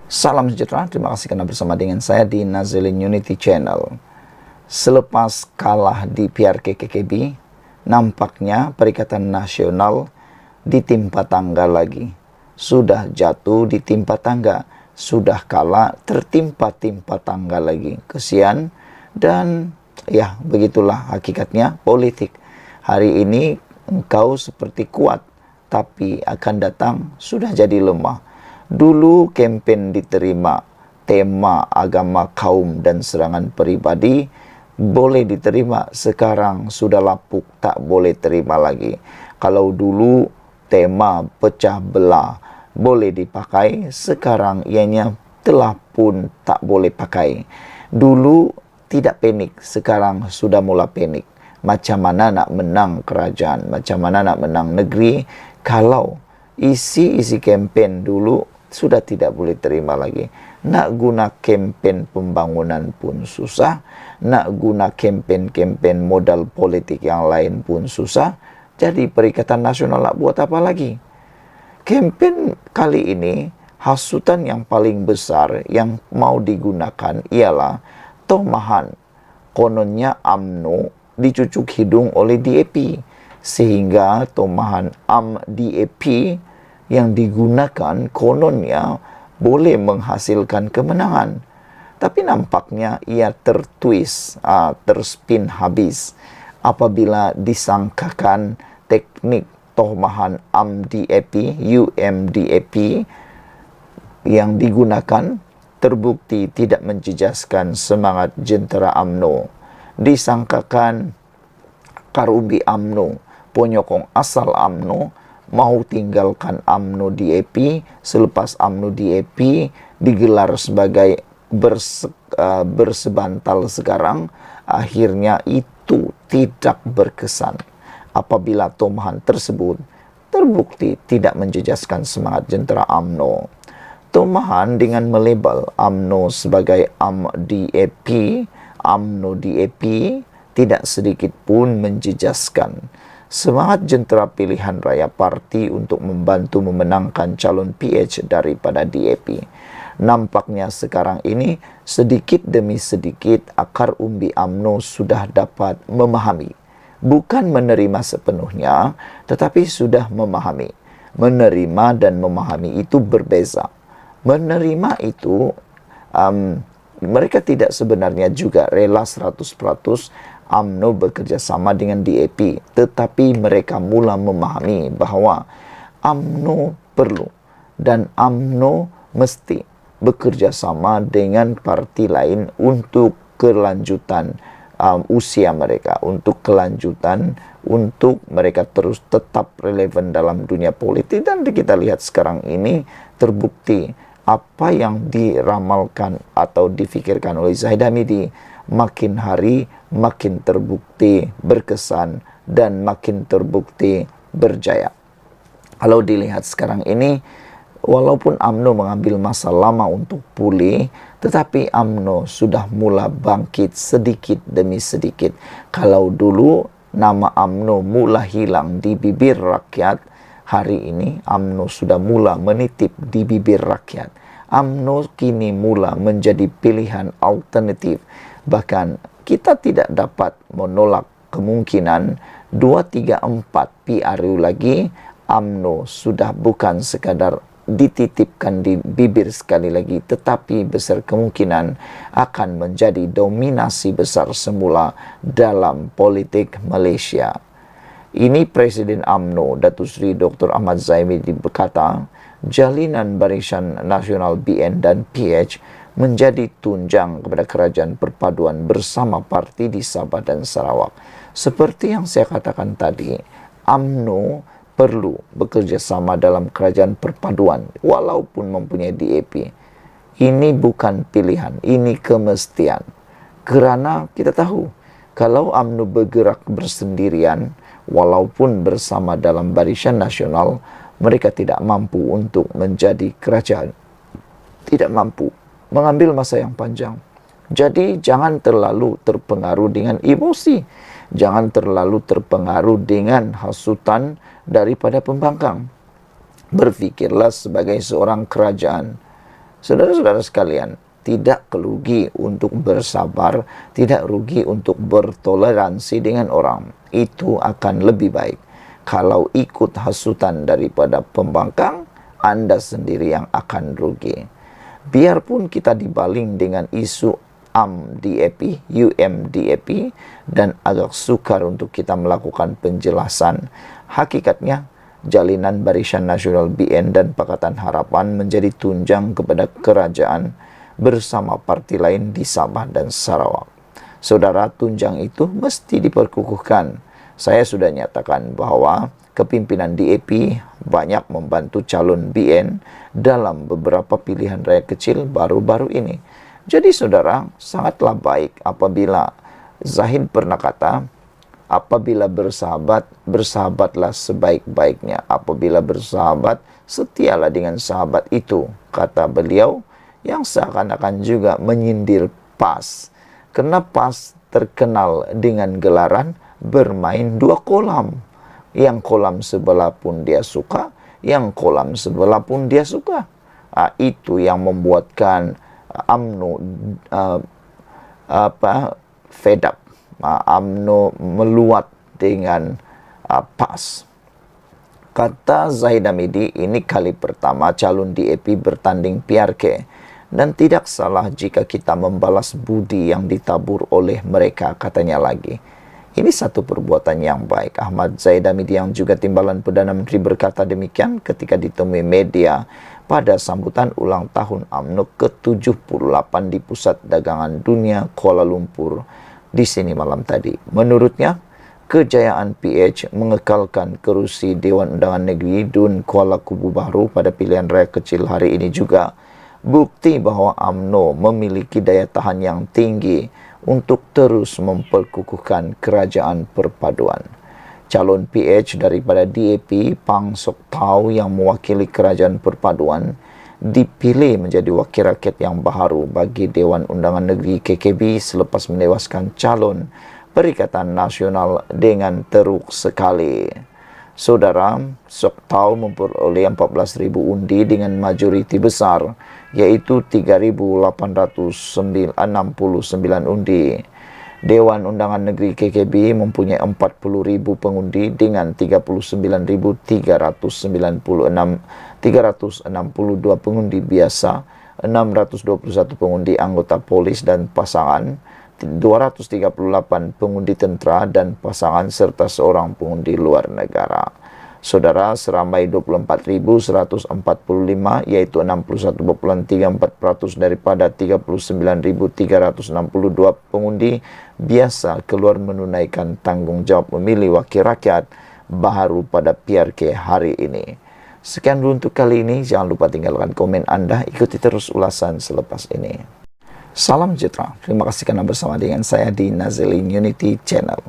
Salam sejahtera, terima kasih karena bersama dengan saya di Nazilin Unity Channel. Selepas kalah di PRK-KKB, nampaknya Perikatan Nasional ditimpa tangga lagi. Sudah jatuh ditimpa tangga, sudah kalah tertimpa-timpa tangga lagi. Kesian dan ya begitulah hakikatnya politik. Hari ini engkau seperti kuat, tapi akan datang sudah jadi lemah. Dulu kempen diterima, tema agama, kaum, dan serangan pribadi boleh diterima, sekarang sudah lapuk, tak boleh terima lagi. Kalau dulu tema pecah belah boleh dipakai, sekarang ianya telah pun tak boleh pakai. Dulu tidak panik, sekarang sudah mula panik. Macam mana nak menang kerajaan, macam mana nak menang negeri, kalau isi-isi kempen dulu sudah tidak boleh terima lagi. Nak guna kempen pembangunan pun susah, nak guna kempen-kempen modal politik yang lain pun susah. Jadi Perikatan Nasional nak buat apa lagi? Kempen kali ini, hasutan yang paling besar yang mau digunakan ialah tomahan. Kononnya UMNO dicucuk hidung oleh DAP, sehingga tomahan DAP yang digunakan kononnya boleh menghasilkan kemenangan. Tapi nampaknya ia tertwist, terspin habis apabila disangkakan teknik tomahan UMDAP yang digunakan terbukti tidak menjejaskan semangat jentera UMNO. Disangkakan akar umbi UMNO, penyokong asal UMNO, mau tinggalkan UMNO DAP selepas UMNO DAP digelar sebagai bersebantal sekarang. Akhirnya itu tidak berkesan apabila tomahan tersebut terbukti tidak menjejaskan semangat jentera UMNO. Tomahan dengan melabel UMNO sebagai UMNO DAP tidak sedikit pun menjejaskan semangat jentera pilihan raya parti untuk membantu memenangkan calon PH daripada DAP. Nampaknya sekarang ini sedikit demi sedikit akar umbi UMNO sudah dapat memahami. Bukan menerima sepenuhnya, tetapi sudah memahami. Menerima dan memahami itu berbeza. Menerima itu, mereka tidak sebenarnya juga rela 100% UMNO bekerja sama dengan DAP, tetapi mereka mula memahami bahwa UMNO perlu dan UMNO mesti bekerja sama dengan parti lain untuk kelanjutan usia mereka, untuk kelanjutan, untuk mereka terus tetap relevan dalam dunia politik. Dan kita lihat sekarang ini terbukti apa yang diramalkan atau difikirkan oleh Zahid Hamidi makin hari makin terbukti berkesan dan makin terbukti berjaya. Kalau dilihat sekarang ini, walaupun UMNO mengambil masa lama untuk pulih, tetapi UMNO sudah mula bangkit sedikit demi sedikit. Kalau dulu nama UMNO mula hilang di bibir rakyat, hari ini UMNO sudah mula menitip di bibir rakyat. UMNO kini mula menjadi pilihan alternatif. Bahkan kita tidak dapat menolak kemungkinan 2, 3, 4 PRU lagi UMNO sudah bukan sekadar dititipkan di bibir sekali lagi, tetapi besar kemungkinan akan menjadi dominasi besar semula dalam politik Malaysia. Ini Presiden UMNO, Datuk Seri Dr. Ahmad Zahid berkata, jalinan Barisan Nasional BN dan PH menjadi tunjang kepada kerajaan perpaduan bersama parti di Sabah dan Sarawak. Seperti yang saya katakan tadi, UMNO perlu bekerja sama dalam kerajaan perpaduan walaupun mempunyai DAP. Ini bukan pilihan, ini kemestian. Kerana kita tahu, kalau UMNO bergerak bersendirian walaupun bersama dalam Barisan Nasional, mereka tidak mampu untuk menjadi kerajaan. Tidak mampu, mengambil masa yang panjang. Jadi jangan terlalu terpengaruh dengan emosi. Jangan terlalu terpengaruh dengan hasutan daripada pembangkang. Berfikirlah sebagai seorang kerajaan. Saudara-saudara sekalian, tidak rugi untuk bersabar, tidak rugi untuk bertoleransi dengan orang. Itu akan lebih baik. Kalau ikut hasutan daripada pembangkang, Anda sendiri yang akan rugi. Biarpun kita dibaling dengan isu UMDAP, dan agak sukar untuk kita melakukan penjelasan, hakikatnya Jalinan Barisan Nasional BN dan Pakatan Harapan menjadi tunjang kepada kerajaan bersama parti lain di Sabah dan Sarawak. Saudara, tunjang itu mesti diperkukuhkan. Saya sudah nyatakan bahwa kepimpinan DAP banyak membantu calon BN dalam beberapa pilihan raya kecil baru-baru ini. Jadi saudara, sangatlah baik apabila Zahid pernah kata, apabila bersahabat, bersahabatlah sebaik-baiknya. Apabila bersahabat, setialah dengan sahabat itu, kata beliau, yang seakan-akan juga menyindir PAS. Karena PAS terkenal dengan gelaran bermain dua kolam. Yang kolam sebelah pun dia suka, yang kolam sebelah pun dia suka. Itu yang membuatkan UMNO fed up. UMNO meluat dengan PAS. Kata Zahid Hamidi, ini kali pertama calon DAP bertanding PRK, dan tidak salah jika kita membalas budi yang ditabur oleh mereka, katanya lagi. Ini satu perbuatan yang baik. Ahmad Zahid Hamidi yang juga timbalan Perdana Menteri berkata demikian ketika ditemui media pada sambutan ulang tahun UMNO ke-78 di Pusat Dagangan Dunia Kuala Lumpur di sini malam tadi. Menurutnya, kejayaan PH mengekalkan kerusi Dewan Undangan Negeri Dun Kuala Kubu Bahru pada pilihan raya kecil hari ini juga bukti bahwa UMNO memiliki daya tahan yang tinggi untuk terus memperkukuhkan kerajaan perpaduan. Calon PH daripada DAP, Pang Sok Tau, yang mewakili kerajaan perpaduan, dipilih menjadi wakil rakyat yang baharu bagi Dewan Undangan Negeri KKB selepas menewaskan calon Perikatan Nasional dengan teruk sekali. Saudara, Sok Tau memperoleh 14.000 undi dengan majoriti besar, yaitu 3.869 undi. Dewan Undangan Negeri KKB mempunyai 40.000 pengundi dengan 362 pengundi biasa, 621 pengundi anggota polis dan pasangan, 238 pengundi tentera dan pasangan, serta seorang pengundi luar negara. Saudara, seramai 24.145, yaitu 61,34% daripada 39.362 pengundi biasa keluar menunaikan tanggung jawab memilih wakil rakyat baharu pada PRK hari ini. Sekian dulu untuk kali ini. Jangan lupa tinggalkan komen Anda. Ikuti terus ulasan selepas ini. Salam sejahtera. Terima kasih karena bersama dengan saya di Nazilin Unity Channel.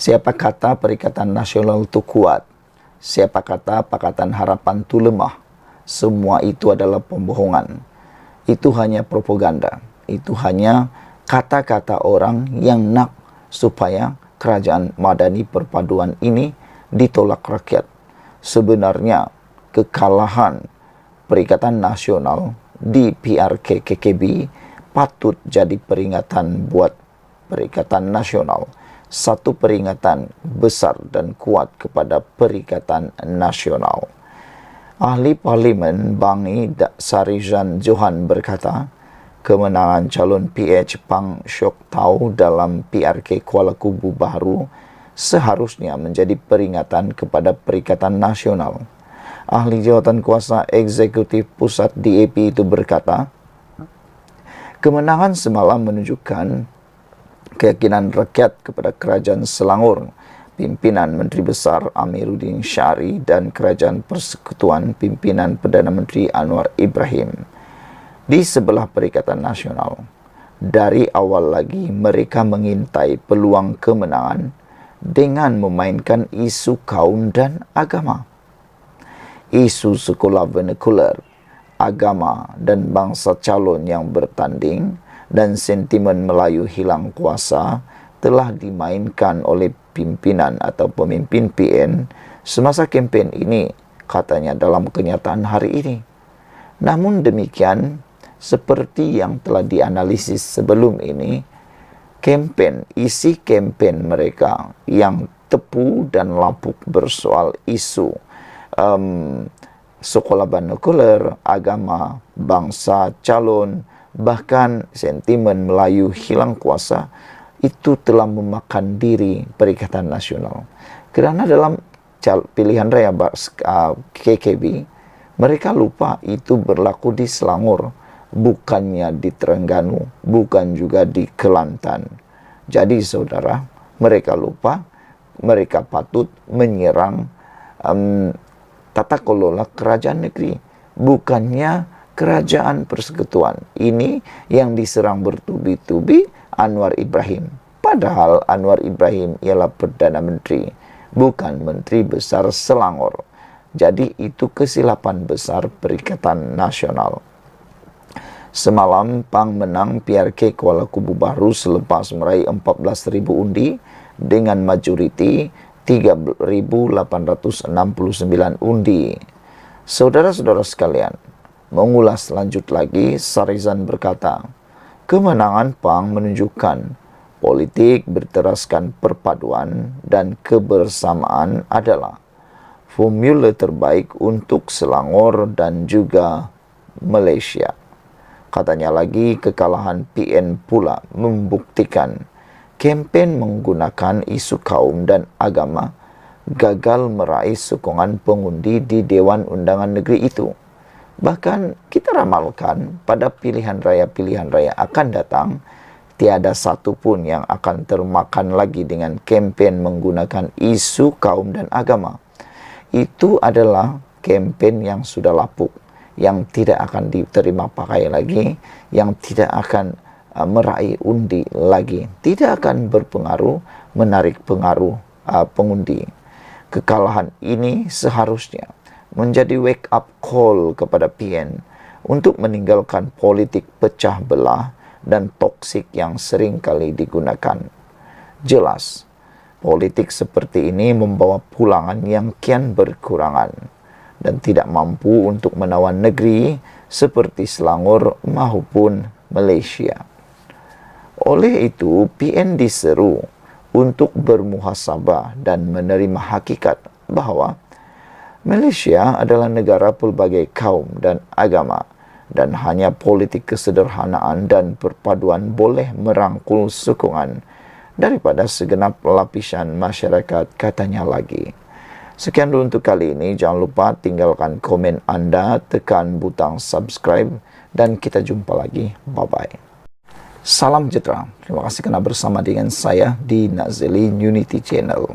Siapa kata Perikatan Nasional itu kuat? Siapa kata Pakatan Harapan itu lemah? Semua itu adalah pembohongan. Itu hanya propaganda. Itu hanya kata-kata orang yang nak supaya kerajaan madani perpaduan ini ditolak rakyat. Sebenarnya kekalahan Perikatan Nasional di PRK KKB patut jadi peringatan buat Perikatan Nasional. Satu peringatan besar dan kuat kepada Perikatan Nasional. Ahli Parlimen Bangi Sarizan Johan berkata, kemenangan calon PH Pang Sok Tau dalam PRK Kuala Kubu Bahru seharusnya menjadi peringatan kepada Perikatan Nasional. Ahli Jawatan Kuasa Eksekutif Pusat DAP itu berkata, kemenangan semalam menunjukkan keyakinan rakyat kepada Kerajaan Selangor, pimpinan Menteri Besar Amiruddin Syari, dan Kerajaan Persekutuan pimpinan Perdana Menteri Anwar Ibrahim di sebelah Perikatan Nasional. Dari awal lagi mereka mengintai peluang kemenangan dengan memainkan isu kaum dan agama. Isu sekolah vernakular, agama dan bangsa calon yang bertanding, dan sentimen Melayu hilang kuasa telah dimainkan oleh pimpinan atau pemimpin PN semasa kempen ini, katanya dalam kenyataan hari ini. Namun demikian, Seperti yang telah dianalisis sebelum ini, isi campaign mereka yang tepu dan lapuk bersoal isu sekolah binokular, agama, bangsa, calon, bahkan sentimen Melayu hilang kuasa, itu telah memakan diri Perikatan Nasional. Karena dalam pilihan raya KKB, mereka lupa itu berlaku di Selangor, bukannya di Terengganu, bukan juga di Kelantan. Jadi saudara, mereka lupa, mereka patut menyerang tata kelola kerajaan negeri, bukannya kerajaan persekutuan. Ini yang diserang bertubi-tubi Anwar Ibrahim. Padahal Anwar Ibrahim ialah Perdana Menteri, bukan Menteri Besar Selangor. Jadi itu kesilapan besar Perikatan Nasional. Semalam PAN menang PRK Kuala Kubu Baru selepas meraih 14.000 undi dengan majoriti 3.869 undi. Saudara-saudara sekalian, mengulas lanjut lagi, Sarizan berkata, kemenangan PAN menunjukkan politik berteraskan perpaduan dan kebersamaan adalah formula terbaik untuk Selangor dan juga Malaysia. Katanya lagi, kekalahan PN pula membuktikan kempen menggunakan isu kaum dan agama gagal meraih sokongan pengundi di Dewan Undangan Negeri itu. Bahkan kita ramalkan pada pilihan raya akan datang, tiada satu pun yang akan termakan lagi dengan kempen menggunakan isu kaum dan agama. Itu adalah kempen yang sudah lapuk, yang tidak akan diterima pakai lagi, yang tidak akan meraih undi lagi, tidak akan berpengaruh menarik pengaruh pengundi. Kekalahan ini seharusnya menjadi wake up call kepada PN untuk meninggalkan politik pecah belah dan toksik yang sering kali digunakan. Jelas, politik seperti ini membawa pulangan yang kian berkurangan dan tidak mampu untuk menawan negeri seperti Selangor maupun Malaysia. Oleh itu, PN diseru untuk bermuhasabah dan menerima hakikat bahwa Malaysia adalah negara pelbagai kaum dan agama, dan hanya politik kesederhanaan dan perpaduan boleh merangkul sokongan daripada segenap lapisan masyarakat, katanya lagi. Sekian dulu untuk kali ini. Jangan lupa tinggalkan komen Anda, tekan butang subscribe, dan kita jumpa lagi. Bye-bye. Salam sejahtera. Terima kasih kerana bersama dengan saya di Nazeli Unity Channel.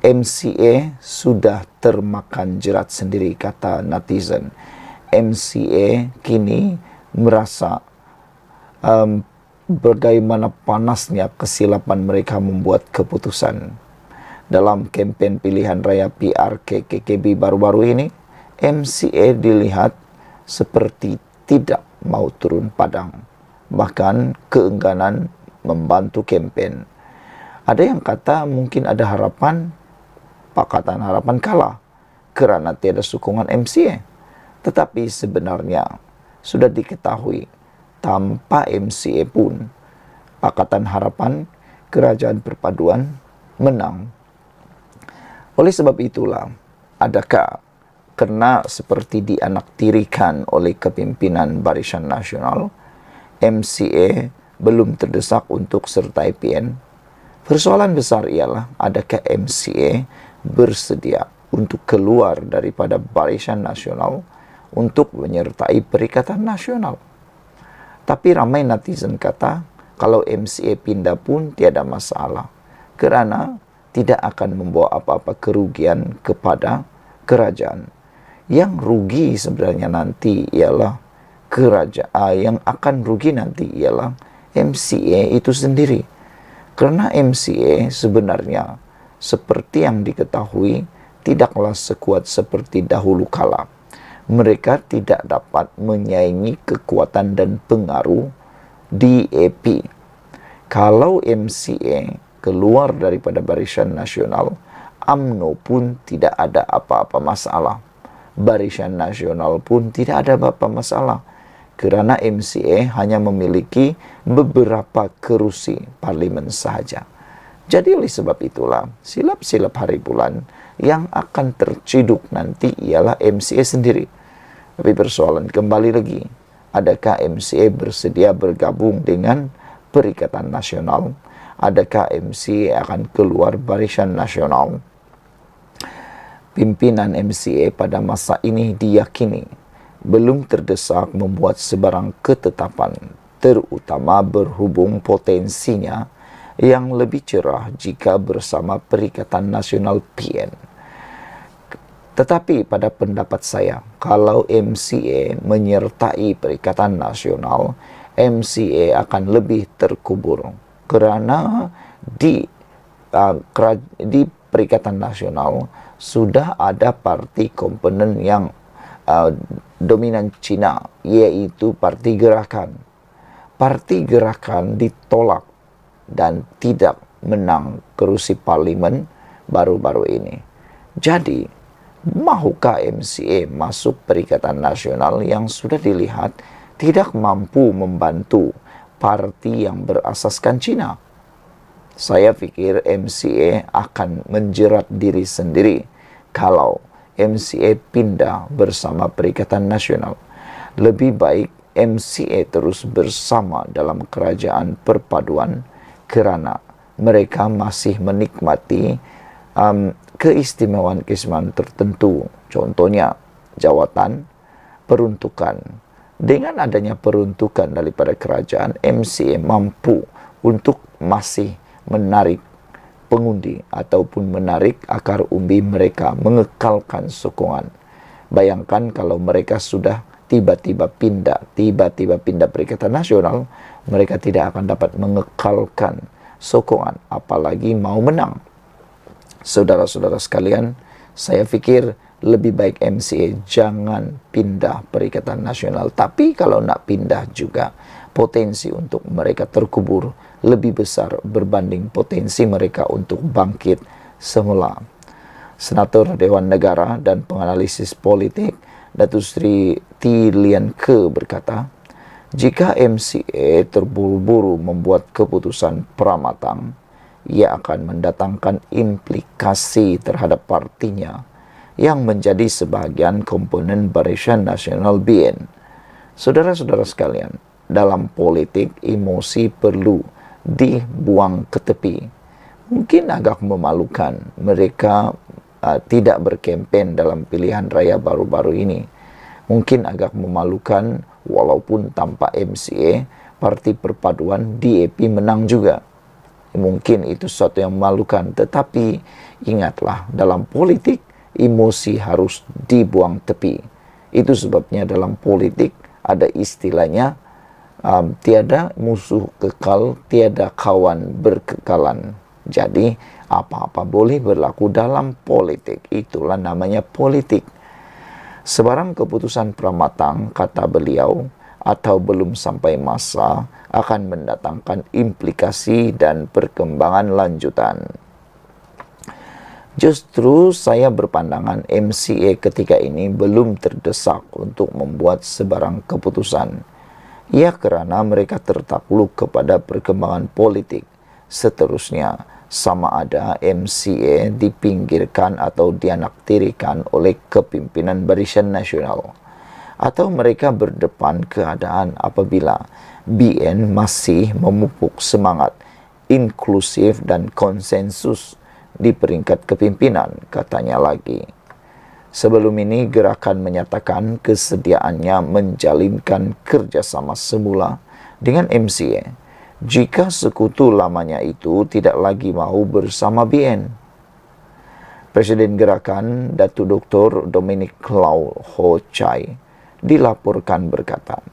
MCA sudah termakan jerat sendiri, kata netizen. MCA kini merasa bagaimana panasnya kesilapan mereka membuat keputusan. Dalam kempen pilihan raya PRK KKB baru-baru ini, MCA dilihat seperti tidak mau turun padang. Bahkan keengganan membantu kempen. Ada yang kata mungkin ada harapan, Pakatan Harapan kalah kerana tiada sokongan MCA. Tetapi sebenarnya sudah diketahui tanpa MCA pun Pakatan Harapan, Kerajaan Perpaduan menang. Oleh sebab itulah, adakah kerana seperti dianaktirikan oleh kepimpinan Barisan Nasional, MCA belum terdesak untuk sertai PN? Persoalan besar ialah, adakah MCA bersedia untuk keluar daripada Barisan Nasional untuk menyertai Perikatan Nasional? Tapi ramai netizen kata, kalau MCA pindah pun tiada masalah, kerana tidak akan membawa apa-apa kerugian kepada kerajaan. Yang rugi sebenarnya nanti ialah kerajaan, yang akan rugi nanti ialah MCA itu sendiri. Kerana MCA sebenarnya seperti yang diketahui tidaklah sekuat seperti dahulu kala. Mereka tidak dapat menyaingi kekuatan dan pengaruh DAP. Kalau MCA keluar daripada Barisan Nasional, UMNO pun tidak ada apa-apa masalah. Barisan Nasional pun tidak ada apa-apa masalah. kerana MCA hanya memiliki beberapa kerusi parlimen sahaja. Jadi oleh sebab itulah, silap-silap hari bulan yang akan terciduk nanti ialah MCA sendiri. Tapi persoalan kembali lagi, adakah MCA bersedia bergabung dengan Perikatan Nasional? Adakah MCA akan keluar Barisan Nasional? Pimpinan MCA pada masa ini diyakini belum terdesak membuat sebarang ketetapan, terutama berhubung potensinya yang lebih cerah jika bersama Perikatan Nasional PN. Tetapi pada pendapat saya, kalau MCA menyertai Perikatan Nasional, MCA akan lebih terkubur kerana di Perikatan Nasional sudah ada parti komponen yang dominan Cina, iaitu Parti Gerakan. Parti Gerakan ditolak dan tidak menang kerusi parlimen baru-baru ini. Jadi, mahukah MCA masuk Perikatan Nasional yang sudah dilihat tidak mampu membantu parti yang berasaskan Cina? Saya fikir MCA akan menjerat diri sendiri kalau MCA pindah bersama Perikatan Nasional. Lebih baik MCA terus bersama dalam kerajaan perpaduan kerana mereka masih menikmati keistimewaan-keistimewaan tertentu. Contohnya, jawatan, peruntukan. Dengan adanya peruntukan daripada kerajaan, MCA mampu untuk masih menarik pengundi ataupun menarik akar umbi mereka, mengekalkan sokongan. Bayangkan kalau mereka sudah tiba-tiba pindah Perikatan Nasional, mereka tidak akan dapat mengekalkan sokongan, apalagi mau menang. Saudara-saudara sekalian, saya fikir lebih baik MCA jangan pindah Perikatan Nasional. Tapi kalau nak pindah juga, potensi untuk mereka terkubur lebih besar berbanding potensi mereka untuk bangkit semula. Senator Dewan Negara dan penganalisis politik Datuk Seri T. Lian Ke berkata, jika MCA terburu-buru membuat keputusan pramatang, ia akan mendatangkan implikasi terhadap partinya yang menjadi sebahagian komponen Barisan Nasional BN. Saudara-saudara sekalian, dalam politik emosi perlu dibuang ke tepi. Mungkin agak memalukan mereka tidak berkempen dalam pilihan raya baru-baru ini. Mungkin agak memalukan walaupun tanpa MCA, Parti Perpaduan DAP menang juga. Mungkin itu sesuatu yang memalukan, tetapi ingatlah, dalam politik emosi harus dibuang tepi. Itu sebabnya dalam politik ada istilahnya tiada musuh kekal, tiada kawan berkekalan. Jadi apa-apa boleh berlaku dalam politik, itulah namanya politik. Sebarang keputusan pramatang, kata beliau, atau belum sampai masa, akan mendatangkan implikasi dan perkembangan lanjutan. Justru saya berpandangan MCA ketika ini belum terdesak untuk membuat sebarang keputusan. Ya, kerana mereka tertakluk kepada perkembangan politik. Seterusnya, sama ada MCA dipinggirkan atau dianaktirikan oleh kepimpinan Barisan Nasional, atau mereka berdepan keadaan apabila BN masih memupuk semangat inklusif dan konsensus di peringkat kepimpinan, katanya lagi. Sebelum ini, gerakan menyatakan kesediaannya menjalinkan kerjasama semula dengan MCA jika sekutu lamanya itu tidak lagi mahu bersama BN. Presiden Gerakan, Datuk Dr. Dominic Lau Ho Chai, dilaporkan berkata,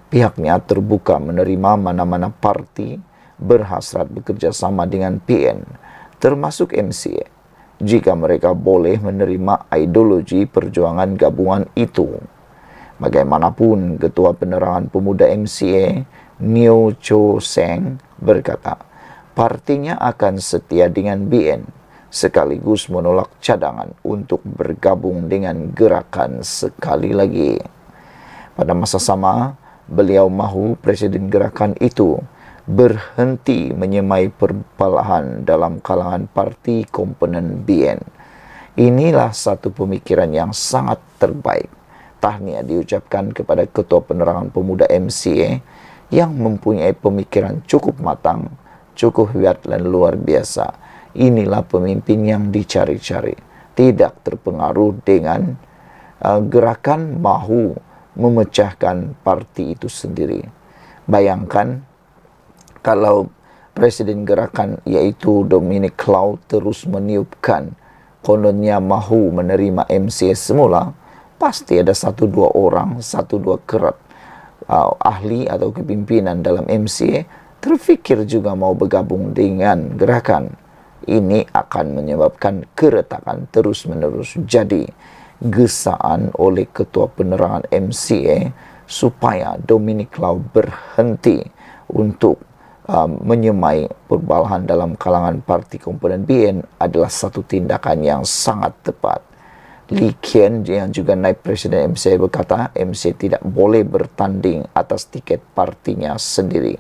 pihaknya terbuka menerima mana-mana parti berhasrat bekerjasama dengan PN, termasuk MCA, jika mereka boleh menerima ideologi perjuangan gabungan itu. Bagaimanapun, Ketua Penerangan Pemuda MCA, Neo Cho Seng, berkata, partinya akan setia dengan BN, sekaligus menolak cadangan untuk bergabung dengan gerakan sekali lagi. Pada masa sama, beliau mahu Presiden gerakan itu berhenti menyemai perbalahan dalam kalangan parti komponen BN. Inilah satu pemikiran yang sangat terbaik. Tahniah diucapkan kepada Ketua Penerangan Pemuda MCA yang mempunyai pemikiran cukup matang, cukup hebat dan luar biasa. Inilah pemimpin yang dicari-cari, tidak terpengaruh dengan gerakan mahu memecahkan parti itu sendiri. Bayangkan kalau Presiden gerakan yaitu Dominic Cloud terus meniupkan kononnya mahu menerima MCA semula, pasti ada 1-2 orang, 1-2 kerat ahli atau kepimpinan dalam MCA terfikir juga mau bergabung dengan gerakan. Ini akan menyebabkan keretakan terus-menerus. Jadi, gesaan oleh Ketua Penerangan MCA supaya Dominic Cloud berhenti untuk menyemai perbalahan dalam kalangan parti komponen BN adalah satu tindakan yang sangat tepat. Lee Kien yang juga naib Presiden MCA berkata MCA tidak boleh bertanding atas tiket partinya sendiri.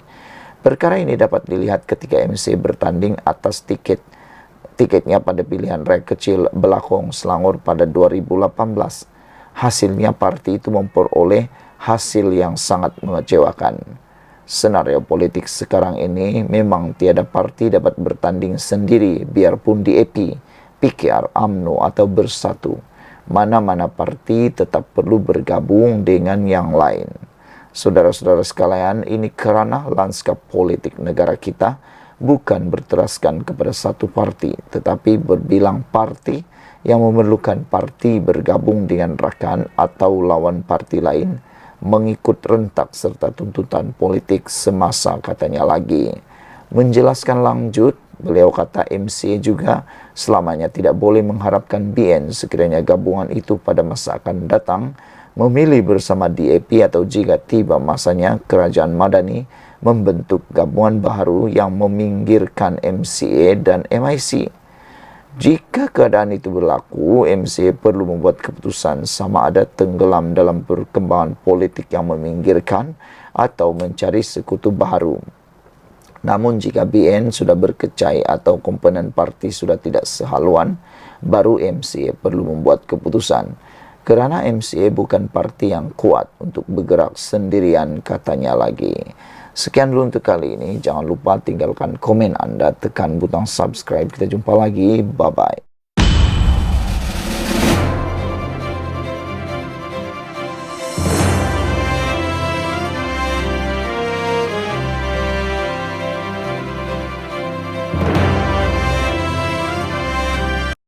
Perkara ini dapat dilihat ketika MCA bertanding atas tiketnya pada pilihan rakyat kecil Belakong Selangor pada 2018. Hasilnya parti itu memperoleh hasil yang sangat mengecewakan. Senario politik sekarang ini memang tiada parti dapat bertanding sendiri biarpun di EP, PKR, UMNO atau Bersatu. Mana-mana parti tetap perlu bergabung dengan yang lain. Saudara-saudara sekalian, ini kerana lanskap politik negara kita bukan berteraskan kepada satu parti, tetapi berbilang parti yang memerlukan parti bergabung dengan rakan atau lawan parti lain, mengikut rentak serta tuntutan politik semasa katanya lagi. Menjelaskan lanjut, beliau kata MCA juga selamanya tidak boleh mengharapkan BN sekiranya gabungan itu pada masa akan datang memilih bersama DAP atau jika tiba masanya kerajaan Madani membentuk gabungan baru yang meminggirkan MCA dan MIC. Jika keadaan itu berlaku, MCA perlu membuat keputusan sama ada tenggelam dalam perkembangan politik yang meminggirkan atau mencari sekutu baru. Namun jika BN sudah berkecai atau komponen parti sudah tidak sehaluan, baru MCA perlu membuat keputusan. Kerana MCA bukan parti yang kuat untuk bergerak sendirian katanya lagi. Sekian dulu untuk kali ini. Jangan lupa tinggalkan komen Anda, tekan butang subscribe. Kita jumpa lagi. Bye-bye.